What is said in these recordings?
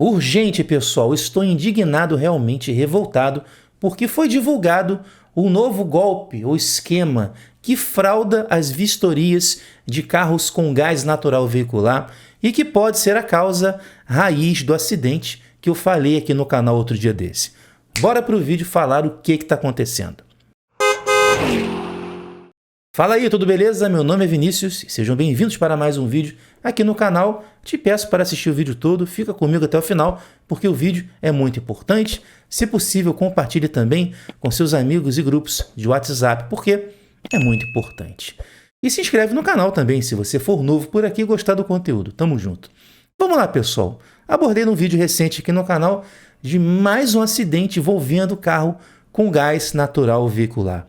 Urgente, pessoal, estou indignado, realmente revoltado, porque foi divulgado um novo golpe ou esquema que frauda as vistorias de carros com gás natural veicular e que pode ser a causa raiz do acidente que eu falei aqui no canal outro dia desse. Bora para o vídeo falar o que está acontecendo. Fala aí, tudo beleza? Meu nome é Vinícius e sejam bem-vindos para mais um vídeo aqui no canal. Te peço para assistir o vídeo todo, fica comigo até o final, porque o vídeo é muito importante. Se possível, compartilhe também com seus amigos e grupos de WhatsApp, porque é muito importante. E se inscreve no canal também, se você for novo por aqui e gostar do conteúdo. Tamo junto. Vamos lá, pessoal. Abordei num vídeo recente aqui no canal de mais um acidente envolvendo carro com gás natural veicular.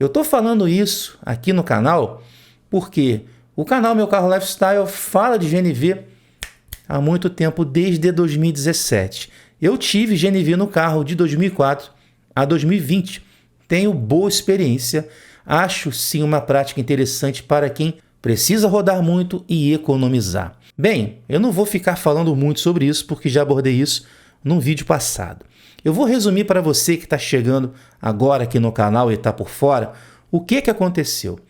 Eu estou falando isso aqui no canal porque o canal Meu Carro Lifestyle fala de GNV há muito tempo, desde 2017. Eu tive GNV no carro de 2004 a 2020. Tenho boa experiência. Acho sim uma prática interessante para quem precisa rodar muito e economizar. Bem, eu não vou ficar falando muito sobre isso porque já abordei isso num vídeo passado. Eu vou resumir para você que está chegando agora aqui no canal e está por fora o que aconteceu.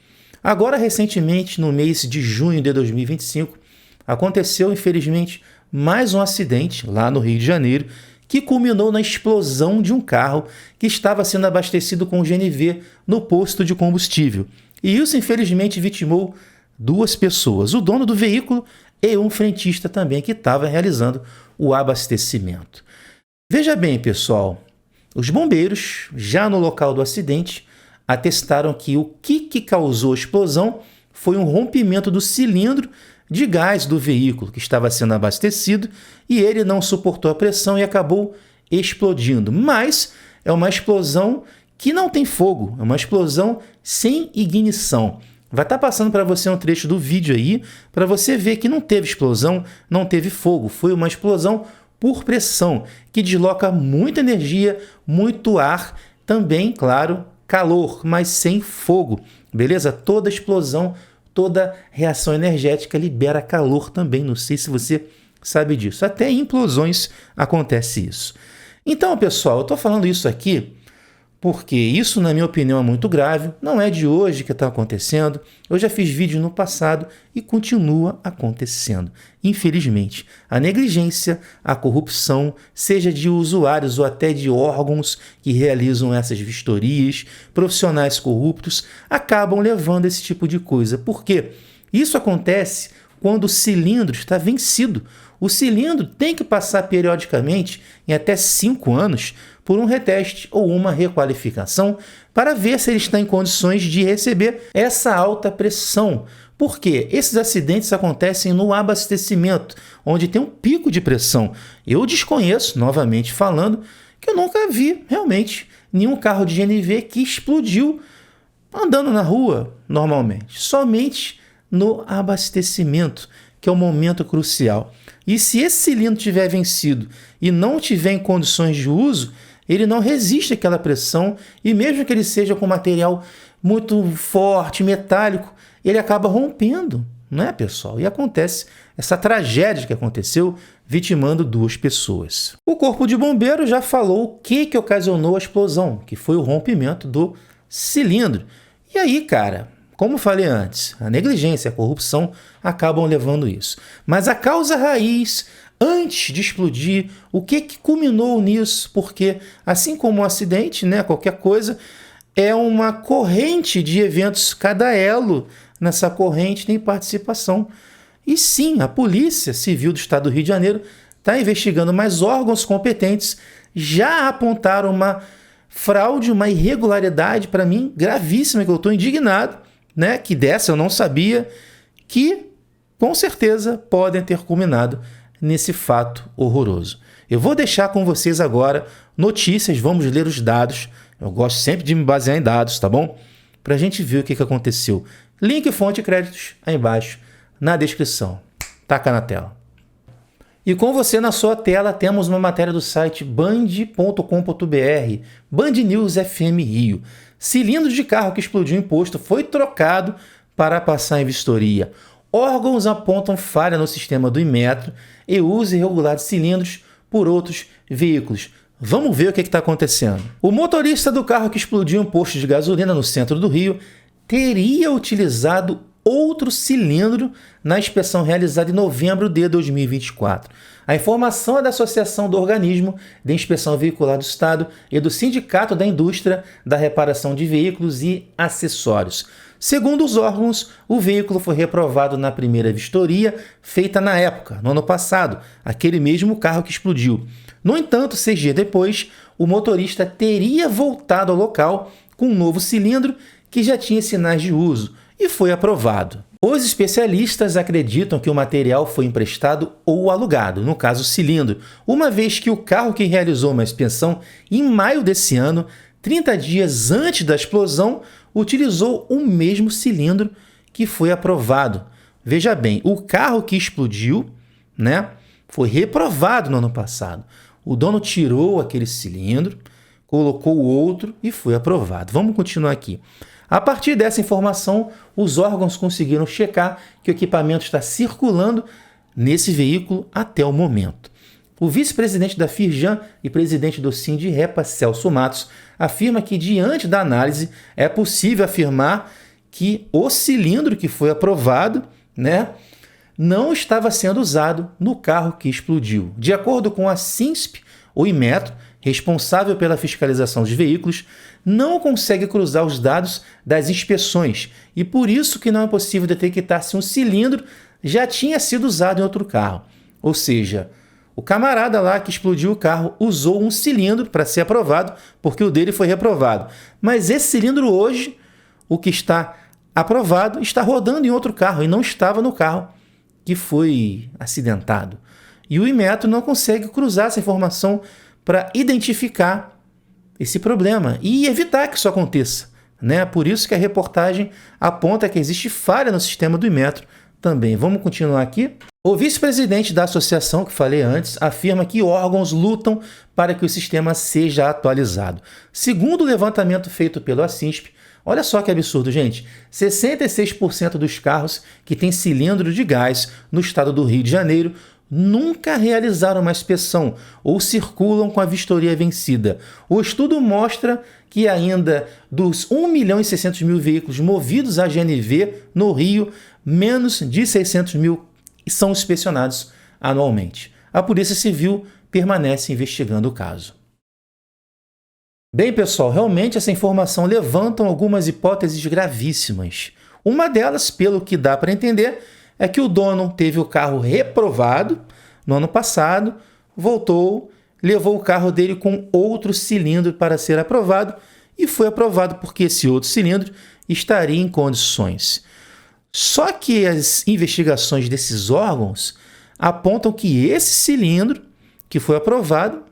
Agora, recentemente, no mês de junho de 2025, aconteceu, infelizmente, mais um acidente lá no Rio de Janeiro que culminou na explosão de um carro que estava sendo abastecido com GNV no posto de combustível. E isso, infelizmente, vitimou duas pessoas, o dono do veículo e um frentista também que estava realizando o abastecimento. Veja bem, pessoal, os bombeiros, já no local do acidente, atestaram que o que causou a explosão foi um rompimento do cilindro de gás do veículo que estava sendo abastecido e ele não suportou a pressão e acabou explodindo. Mas é uma explosão que não tem fogo, é uma explosão sem ignição. Vai estar passando para você um trecho do vídeo aí, para você ver que não teve explosão, não teve fogo, foi uma explosão por pressão, que desloca muita energia, muito ar, também, claro, calor, mas sem fogo, beleza? Toda explosão, toda reação energética libera calor também, não sei se você sabe disso. Até em implosões acontece isso. Então, pessoal, eu estou falando isso aqui porque isso, na minha opinião, é muito grave, não é de hoje que está acontecendo, eu já fiz vídeo no passado e continua acontecendo. Infelizmente, a negligência, a corrupção, seja de usuários ou até de órgãos que realizam essas vistorias, profissionais corruptos, acabam levando esse tipo de coisa. Por quê? Isso acontece quando o cilindro está vencido. O cilindro tem que passar periodicamente, em até 5 anos, por um reteste ou uma requalificação para ver se ele está em condições de receber essa alta pressão. Porque esses acidentes acontecem no abastecimento, onde tem um pico de pressão. Eu desconheço, novamente falando, que eu nunca vi realmente nenhum carro de GNV que explodiu andando na rua normalmente. Somente no abastecimento, que é o momento crucial. E se esse cilindro tiver vencido e não tiver em condições de uso, ele não resiste àquela pressão e mesmo que ele seja com material muito forte, metálico, ele acaba rompendo, né, pessoal? E acontece essa tragédia que aconteceu, vitimando 2 pessoas. O Corpo de Bombeiros já falou o que ocasionou a explosão, que foi o rompimento do cilindro. E aí, cara, como falei antes, a negligência e a corrupção acabam levando isso. Mas a causa raiz, antes de explodir, o que culminou nisso? Porque, assim como um acidente, né, qualquer coisa, é uma corrente de eventos, cada elo nessa corrente tem participação. E sim, a Polícia Civil do Estado do Rio de Janeiro está investigando, mas órgãos competentes já apontaram uma fraude, uma irregularidade, para mim, gravíssima, que eu estou indignado, né, que dessa eu não sabia, que com certeza podem ter culminado nesse fato horroroso. Eu vou deixar com vocês agora notícias, vamos ler os dados. Eu gosto sempre de me basear em dados, tá bom? Para a gente ver o que aconteceu. Link, fonte e créditos aí embaixo na descrição. Taca na tela. E com você na sua tela temos uma matéria do site band.com.br, Band News FM Rio. Cilindro de carro que explodiu em posto foi trocado para passar em vistoria. Órgãos apontam falha no sistema do Inmetro e uso irregular de cilindros por outros veículos. Vamos ver o que está acontecendo. O motorista do carro que explodiu em um posto de gasolina no centro do Rio teria utilizado outro cilindro na inspeção realizada em novembro de 2024. A informação é da Associação do Organismo de Inspeção Veicular do Estado e do Sindicato da Indústria da Reparação de Veículos e Acessórios. Segundo os órgãos, o veículo foi reprovado na primeira vistoria feita na época, no ano passado, aquele mesmo carro que explodiu. No entanto, 6 dias depois, o motorista teria voltado ao local com um novo cilindro que já tinha sinais de uso e foi aprovado. Os especialistas acreditam que o material foi emprestado ou alugado, no caso o cilindro, uma vez que o carro que realizou uma inspeção em maio desse ano, 30 dias antes da explosão, utilizou o mesmo cilindro que foi aprovado. Veja bem, o carro que explodiu, foi reprovado no ano passado. O dono tirou aquele cilindro, colocou outro e foi aprovado. Vamos continuar aqui. A partir dessa informação, os órgãos conseguiram checar que o equipamento está circulando nesse veículo até o momento. O vice-presidente da Firjan e presidente do Sindirepa, Celso Matos, afirma que, diante da análise, é possível afirmar que o cilindro que foi aprovado, não estava sendo usado no carro que explodiu. De acordo com a SINSP, o Inmetro, responsável pela fiscalização dos veículos, não consegue cruzar os dados das inspeções e por isso que não é possível detectar se um cilindro já tinha sido usado em outro carro. Ou seja, o camarada lá que explodiu o carro usou um cilindro para ser aprovado, porque o dele foi reprovado. Mas esse cilindro hoje, o que está aprovado, está rodando em outro carro e não estava no carro que foi acidentado. E o Inmetro não consegue cruzar essa informação para identificar esse problema e evitar que isso aconteça. Por isso que a reportagem aponta que existe falha no sistema do Inmetro também. Vamos continuar aqui? O vice-presidente da associação, que falei antes, afirma que órgãos lutam para que o sistema seja atualizado. Segundo o levantamento feito pelo Assinsp, olha só que absurdo, gente, 66% dos carros que têm cilindro de gás no estado do Rio de Janeiro nunca realizaram uma inspeção ou circulam com a vistoria vencida. O estudo mostra que ainda dos 1.600.000 veículos movidos a GNV no Rio, menos de 600.000 são inspecionados anualmente. A Polícia Civil permanece investigando o caso. Bem, pessoal, realmente essa informação levanta algumas hipóteses gravíssimas. Uma delas, pelo que dá para entender, é que o dono teve o carro reprovado no ano passado, voltou, levou o carro dele com outro cilindro para ser aprovado e foi aprovado porque esse outro cilindro estaria em condições. Só que as investigações desses órgãos apontam que esse cilindro que foi aprovado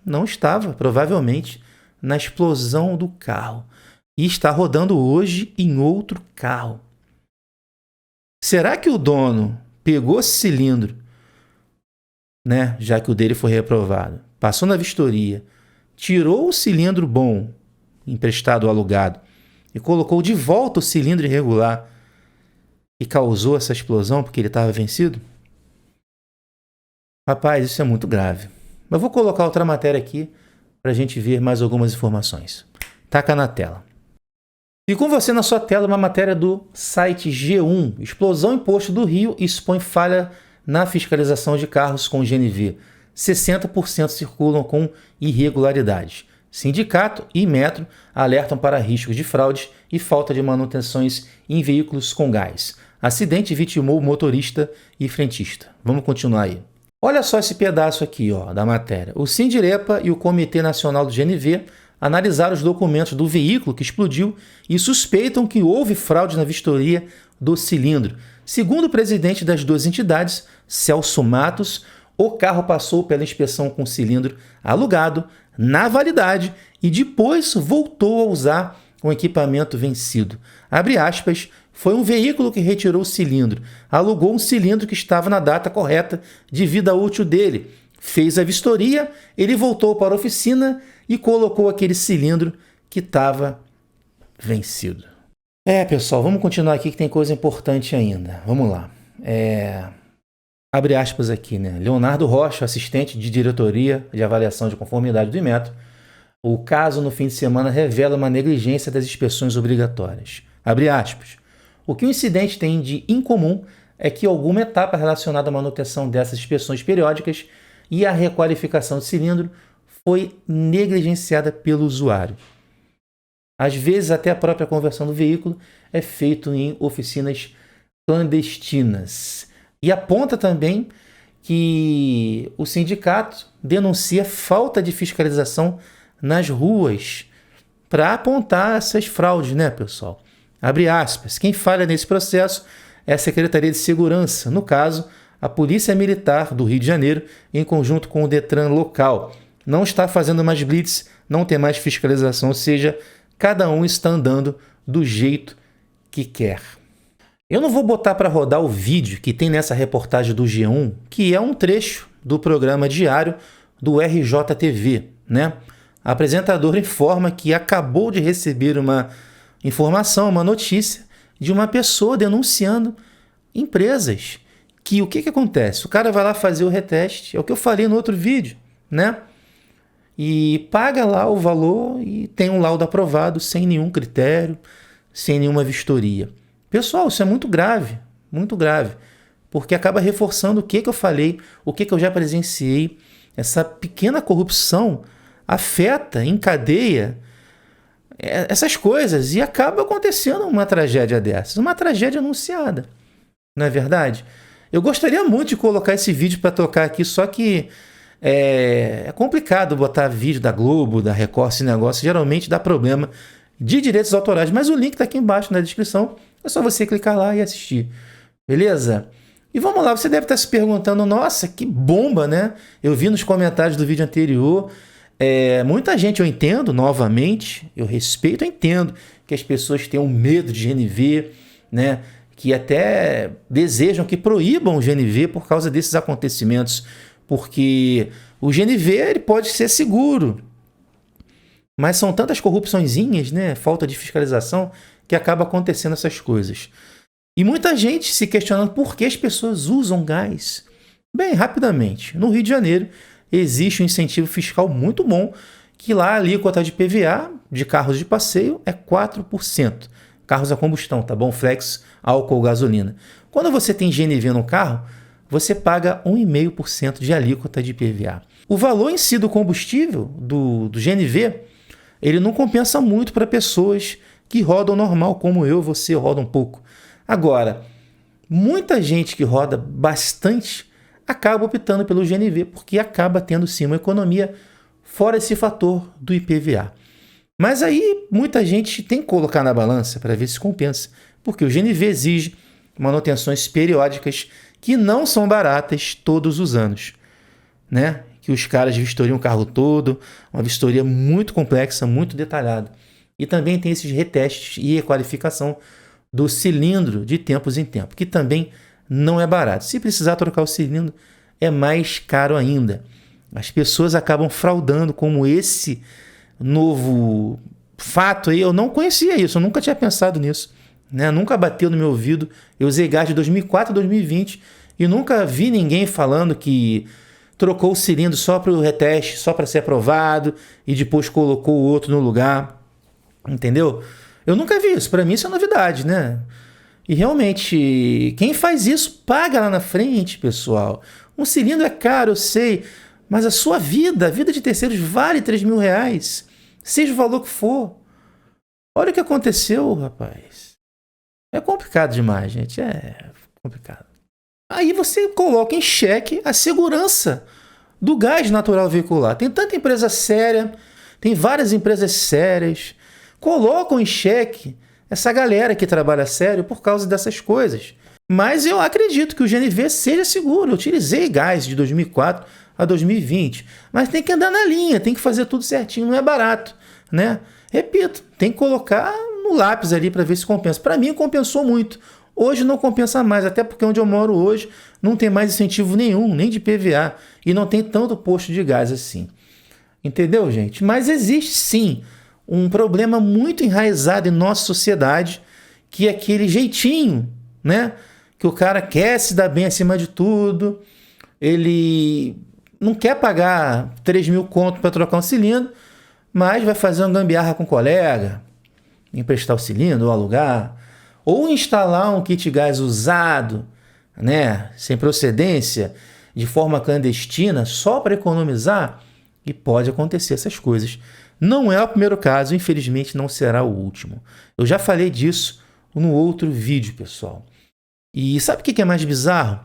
não estava, provavelmente, na explosão do carro e está rodando hoje em outro carro. Será que o dono pegou esse cilindro, já que o dele foi reprovado, passou na vistoria, tirou o cilindro bom, emprestado ou alugado, e colocou de volta o cilindro irregular e causou essa explosão porque ele estava vencido? Rapaz, isso é muito grave. Mas vou colocar outra matéria aqui para a gente ver mais algumas informações. Taca na tela. E com você na sua tela uma matéria do site G1. Explosão em posto do Rio expõe falha na fiscalização de carros com GNV. 60% circulam com irregularidades. Sindicato e Metro alertam para riscos de fraudes e falta de manutenções em veículos com gás. Acidente vitimou motorista e frentista. Vamos continuar aí. Olha só esse pedaço aqui da matéria. O Sindirepa e o Comitê Nacional do GNV analisaram os documentos do veículo que explodiu e suspeitam que houve fraude na vistoria do cilindro. Segundo o presidente das duas entidades, Celso Matos, o carro passou pela inspeção com cilindro alugado, na validade, e depois voltou a usar um equipamento vencido. Abre aspas, foi um veículo que retirou o cilindro, alugou um cilindro que estava na data correta de vida útil dele, fez a vistoria, ele voltou para a oficina e colocou aquele cilindro que estava vencido. Pessoal, vamos continuar aqui que tem coisa importante ainda. Vamos lá. abre aspas aqui, né? Leonardo Rocha, assistente de diretoria de avaliação de conformidade do Inmetro. O caso no fim de semana revela uma negligência das inspeções obrigatórias. Abre aspas. O que o incidente tem de incomum é que alguma etapa relacionada à manutenção dessas inspeções periódicas e à requalificação do cilindro foi negligenciada pelo usuário. Às vezes, até a própria conversão do veículo é feita em oficinas clandestinas. E aponta também que o sindicato denuncia falta de fiscalização nas ruas para apontar essas fraudes, né, pessoal? Abre aspas. Quem falha nesse processo é a Secretaria de Segurança, no caso, a Polícia Militar do Rio de Janeiro, em conjunto com o Detran local. Não está fazendo mais blitz, não tem mais fiscalização, ou seja, cada um está andando do jeito que quer. Eu não vou botar para rodar o vídeo que tem nessa reportagem do G1, que é um trecho do programa diário do RJTV, né? A apresentadora informa que acabou de receber uma informação, uma notícia de uma pessoa denunciando empresas. Que o que acontece? O cara vai lá fazer o reteste, é o que eu falei no outro vídeo, né? E paga lá o valor e tem um laudo aprovado sem nenhum critério, sem nenhuma vistoria. Pessoal, isso é muito grave, porque acaba reforçando o que eu falei, o que eu já presenciei. Essa pequena corrupção afeta, encadeia essas coisas e acaba acontecendo uma tragédia dessas, uma tragédia anunciada, não é verdade? Eu gostaria muito de colocar esse vídeo para tocar aqui, só que é complicado botar vídeo da Globo, da Record, esse negócio, geralmente dá problema de direitos autorais, mas o link está aqui embaixo na descrição, é só você clicar lá e assistir, beleza? E vamos lá, você deve estar se perguntando, nossa, que bomba, né? Eu vi nos comentários do vídeo anterior, muita gente, eu entendo, novamente, eu respeito, eu entendo que as pessoas tenham medo de GNV, né? Que até desejam que proíbam o GNV por causa desses acontecimentos, porque o GNV ele pode ser seguro, mas são tantas corrupçõezinhas, né? Falta de fiscalização, que acaba acontecendo essas coisas. E muita gente se questionando por que as pessoas usam gás. Bem, rapidamente, no Rio de Janeiro existe um incentivo fiscal muito bom, que lá a alíquota de PVA de carros de passeio é 4%. Carros a combustão, tá bom? Flex, álcool, gasolina. Quando você tem GNV no carro, você paga 1,5% de alíquota de PVA. O valor em si do combustível, do GNV, ele não compensa muito para pessoas que rodam normal, como eu, você roda um pouco. Agora, muita gente que roda bastante acaba optando pelo GNV, porque acaba tendo sim uma economia fora esse fator do IPVA. Mas aí muita gente tem que colocar na balança para ver se compensa, porque o GNV exige manutenções periódicas que não são baratas todos os anos, né? Que os caras vistoriam o carro todo, uma vistoria muito complexa, muito detalhada. E também tem esses retestes e requalificação do cilindro de tempos em tempos, que também não é barato. Se precisar trocar o cilindro, é mais caro ainda. As pessoas acabam fraudando, como esse novo fato aí. Eu não conhecia isso, eu nunca tinha pensado nisso, né? Nunca bateu no meu ouvido. Eu usei gás de 2004 a 2020 e nunca vi ninguém falando que trocou o cilindro só para o reteste, só para ser aprovado e depois colocou o outro no lugar, entendeu? Eu nunca vi isso, para mim isso é novidade, né? E realmente, quem faz isso paga lá na frente, pessoal. Um cilindro é caro, eu sei, mas a sua vida, a vida de terceiros vale R$3.000, seja o valor que for. Olha o que aconteceu, rapaz. É complicado demais, gente, é complicado. Aí você coloca em xeque a segurança do gás natural veicular. Tem tanta empresa séria, tem várias empresas sérias, colocam em xeque essa galera que trabalha sério por causa dessas coisas. Mas eu acredito que o GNV seja seguro. Eu utilizei gás de 2004 a 2020, mas tem que andar na linha, tem que fazer tudo certinho, não é barato, né? Repito, tem que colocar no lápis ali para ver se compensa. Para mim compensou muito. Hoje não compensa mais, até porque onde eu moro hoje não tem mais incentivo nenhum, nem de PVA, e não tem tanto posto de gás assim. Entendeu, gente? Mas existe sim um problema muito enraizado em nossa sociedade, que é aquele jeitinho, né, que o cara quer se dar bem acima de tudo, ele não quer pagar 3 mil conto para trocar um cilindro, mas vai fazer uma gambiarra com um colega, emprestar o cilindro ou alugar, ou instalar um kit gás usado, né, sem procedência, de forma clandestina, só para economizar, e pode acontecer essas coisas. Não é o primeiro caso, infelizmente não será o último. Eu já falei disso no outro vídeo, pessoal. E sabe o que é mais bizarro?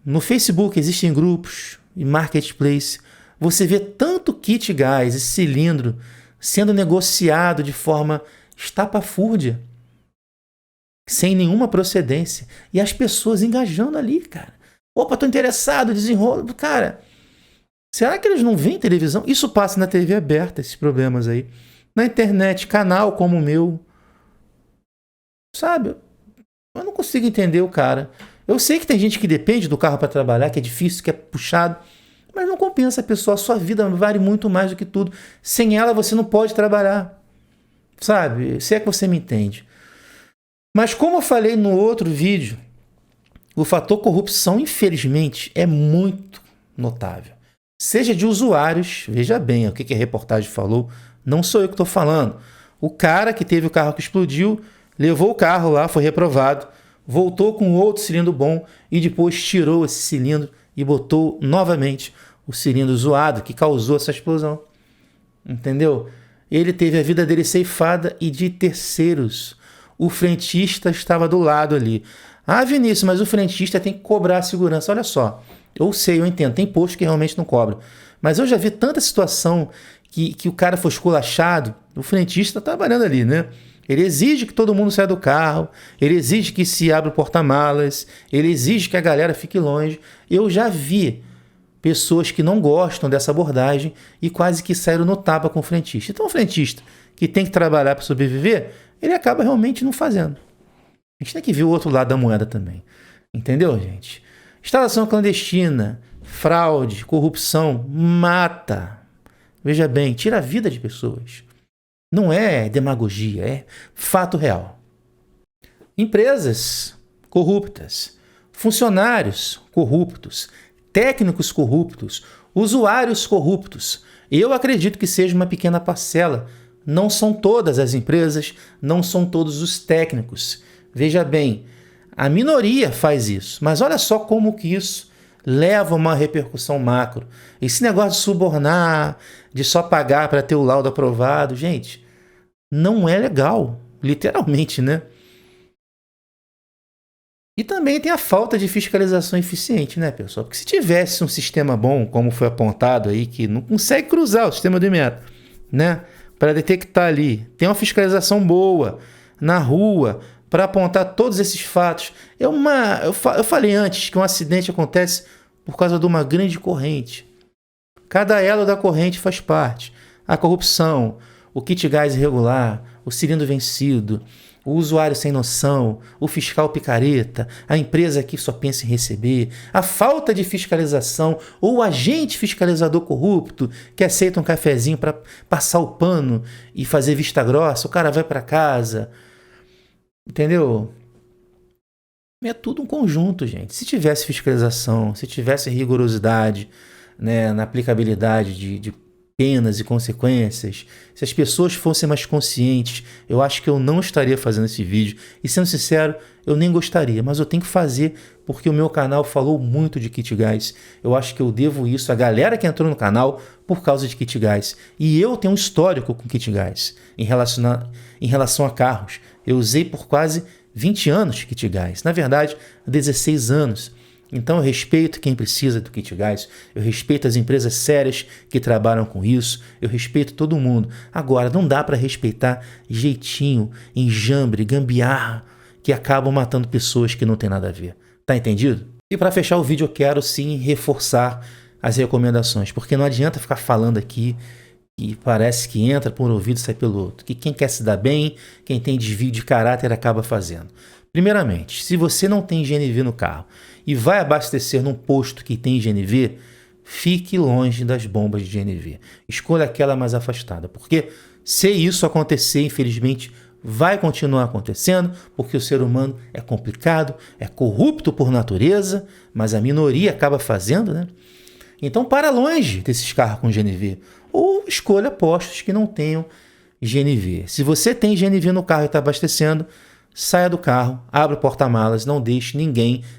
No Facebook existem grupos e marketplace. Você vê tanto kit gás e cilindro sendo negociado de forma estapafúrdia, sem nenhuma procedência. E as pessoas engajando ali, cara. Opa, tô interessado, desenrolo. Cara, será que eles não veem televisão? Isso passa na TV aberta, esses problemas aí. Na internet, canal como o meu. Sabe? Eu não consigo entender o cara. Eu sei que tem gente que depende do carro para trabalhar, que é difícil, que é puxado. Mas não compensa, pessoal. A sua vida vale muito mais do que tudo. Sem ela, você não pode trabalhar. Sabe? Se é que você me entende. Mas como eu falei no outro vídeo, o fator corrupção, infelizmente, é muito notável. Seja de usuários, veja bem o que a reportagem falou, não sou eu que estou falando. O cara que teve o carro que explodiu, levou o carro lá, foi reprovado, voltou com outro cilindro bom e depois tirou esse cilindro e botou novamente o cilindro zoado que causou essa explosão. Entendeu? Ele teve a vida dele ceifada e de terceiros. O frentista estava do lado ali. Ah, Vinícius, mas o frentista tem que cobrar a segurança. Olha só, eu sei, eu entendo, tem posto que realmente não cobra. Mas eu já vi tanta situação que o cara foi esculachado, o frentista está trabalhando ali, né? Ele exige que todo mundo saia do carro, ele exige que se abra o porta-malas, ele exige que a galera fique longe. Eu já vi pessoas que não gostam dessa abordagem e quase que saíram no tapa com o frentista. Então o frentista que tem que trabalhar para sobreviver, ele acaba realmente não fazendo. A gente tem que ver o outro lado da moeda também. Entendeu, gente? Instalação clandestina, fraude, corrupção, mata. Veja bem, tira a vida de pessoas. Não é demagogia, é fato real. Empresas corruptas, funcionários corruptos, técnicos corruptos, usuários corruptos. Eu acredito que seja uma pequena parcela. Não são todas as empresas, não são todos os técnicos. Veja bem, a minoria faz isso, mas olha só como que isso leva a uma repercussão macro. Esse negócio de subornar, de só pagar para ter o laudo aprovado, gente, não é legal, literalmente, né? E também tem a falta de fiscalização eficiente, né, pessoal? Porque se tivesse um sistema bom, como foi apontado aí, que não consegue cruzar o sistema do Inmetro, né? Para detectar ali, tem uma fiscalização boa na rua, para apontar todos esses fatos. Eu falei antes que um acidente acontece por causa de uma grande corrente. Cada elo da corrente faz parte. A corrupção, o kit gás irregular, o cilindro vencido, o usuário sem noção, o fiscal picareta, a empresa que só pensa em receber, a falta de fiscalização ou o agente fiscalizador corrupto que aceita um cafezinho para passar o pano e fazer vista grossa, o cara vai para casa. Entendeu? É tudo um conjunto, gente. Se tivesse fiscalização, se tivesse rigorosidade, né, na aplicabilidade de penas e consequências, se as pessoas fossem mais conscientes, eu acho que eu não estaria fazendo esse vídeo. E sendo sincero, eu nem gostaria, mas eu tenho que fazer porque o meu canal falou muito de kit gás. Eu acho que eu devo isso à galera que entrou no canal por causa de kit gás. E eu tenho um histórico com kit gás em relação a carros. Eu usei por quase 20 anos kit gás. Na verdade, 16 anos. Então eu respeito quem precisa do kit gás. Eu respeito as empresas sérias que trabalham com isso. Eu respeito todo mundo. Agora, não dá para respeitar jeitinho, enjambre, gambiarra, que acabam matando pessoas que não tem nada a ver. Tá entendido? E para fechar o vídeo, eu quero sim reforçar as recomendações. Porque não adianta ficar falando aqui e parece que entra por um ouvido e sai pelo outro. Que quem quer se dar bem, quem tem desvio de caráter acaba fazendo. Primeiramente, se você não tem GNV no carro e vai abastecer num posto que tem GNV, fique longe das bombas de GNV. Escolha aquela mais afastada, porque se isso acontecer, infelizmente, vai continuar acontecendo, porque o ser humano é complicado, é corrupto por natureza, mas a minoria acaba fazendo, né? Então, para longe desses carros com GNV, ou escolha postos que não tenham GNV. Se você tem GNV no carro e está abastecendo, saia do carro, abra o porta-malas, não deixe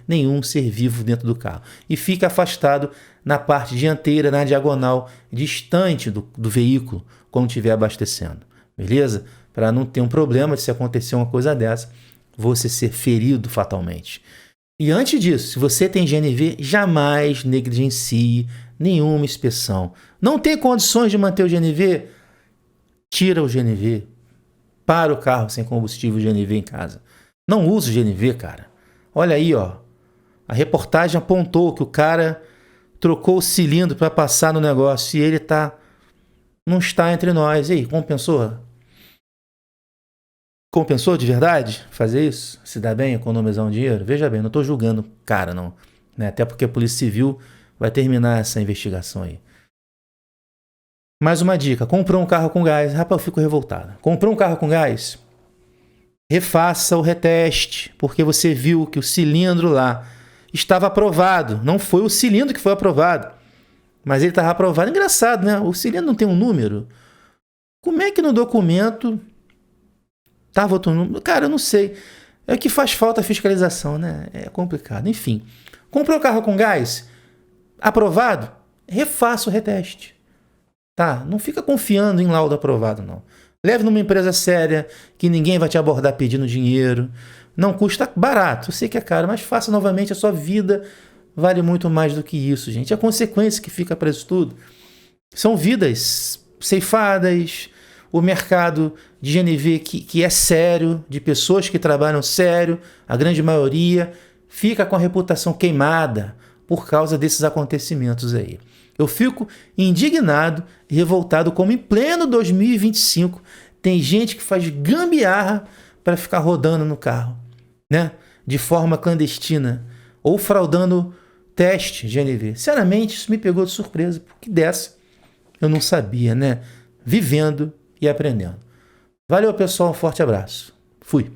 nenhum ser vivo dentro do carro. E fique afastado na parte dianteira, na diagonal, distante do veículo, quando estiver abastecendo. Beleza? Para não ter um problema de se acontecer uma coisa dessa, você ser ferido fatalmente. E antes disso, se você tem GNV, jamais negligencie nenhuma inspeção. Não tem condições de manter o GNV? Tira o GNV. Para o carro sem combustível GNV em casa. Não use o GNV, cara. Olha aí, ó. A reportagem apontou que o cara trocou o cilindro para passar no negócio e ele não está entre nós. E aí, compensou? Compensou de verdade fazer isso? Se dá bem, economizar um dinheiro? Veja bem, não estou julgando cara, não. Né? Até porque a Polícia Civil vai terminar essa investigação aí. Mais uma dica, comprou um carro com gás, rapaz, eu fico revoltado. Comprou um carro com gás? Refaça o reteste, porque você viu que o cilindro lá estava aprovado. Não foi o cilindro que foi aprovado, mas ele estava aprovado. Engraçado, né? O cilindro não tem um número. Como é que no documento estava outro número? Cara, eu não sei. É que faz falta a fiscalização, né? É complicado. Enfim, comprou um carro com gás? Aprovado? Refaça o reteste. Tá? Não fica confiando em laudo aprovado, não. Leve numa empresa séria, que ninguém vai te abordar pedindo dinheiro. Não custa barato, eu sei que é caro, mas faça novamente, a sua vida vale muito mais do que isso, gente. A consequência que fica para isso tudo são vidas ceifadas, o mercado de GNV que é sério, de pessoas que trabalham sério, a grande maioria fica com a reputação queimada por causa desses acontecimentos aí. Eu fico indignado e revoltado como em pleno 2025 tem gente que faz gambiarra para ficar rodando no carro, né? De forma clandestina ou fraudando teste de GNV. Sinceramente, isso me pegou de surpresa, porque dessa eu não sabia, né? Vivendo e aprendendo. Valeu, pessoal. Um forte abraço. Fui.